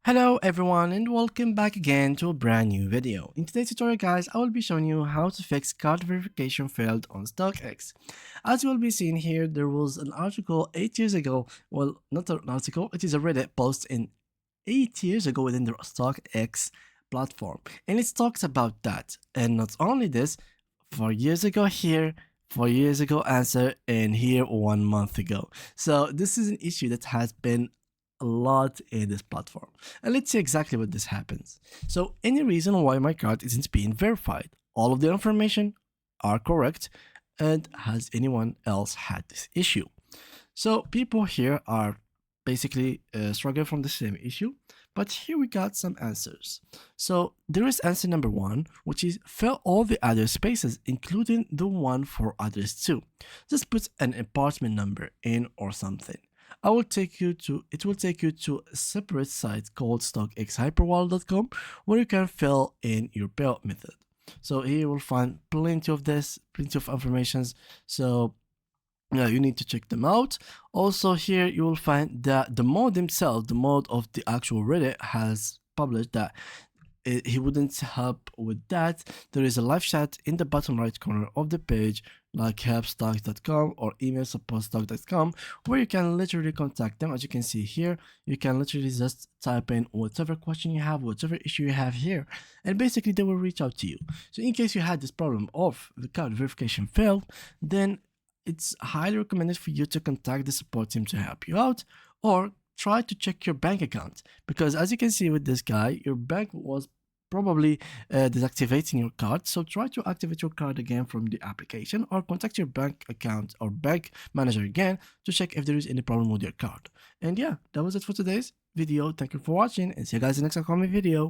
Hello everyone and welcome back again to a brand new video. In today's tutorial guys, I will be showing you how to fix card verification failed on Stockx. As you will be seeing here, there was an article 8 years ago, well not an article, it is a Reddit post in 8 years ago within the Stockx platform, and it talks about that. And not only this, 4 years ago here, 4 years ago answer, and here 1 month ago. So this is an issue that has been a lot in this platform, and let's see exactly what this happens. So any reason why my card isn't being verified, all of the information are correct, and has anyone else had this issue? So people here are basically struggling from the same issue, but here we got some answers. So there is answer number 1, which is fill all the address spaces including the one for address 2. Just put an apartment number in or something. It will take you to a separate site called stockxhyperwallet.com, where you can fill in your payout method. So here you will find plenty of informations. So you need to check them out. Also here you will find that the mod himself, the mod of the actual Reddit, has published that he wouldn't help with that. There is a live chat in the bottom right corner of the page, like help.stockx.com or email support.stockx.com, where you can literally contact them. As you can see here, you can literally just type in whatever question you have, whatever issue you have here, and basically they will reach out to you. So in case you had this problem of the card verification failed, then it's highly recommended for you to contact the support team to help you out, or try to check your bank account, because as you can see with this guy, your bank was probably deactivating your card. So try to activate your card again from the application, or contact your bank account or bank manager again to check if there is any problem with your card. And yeah, that was it for today's video. Thank you for watching, and see you guys in the next upcoming video.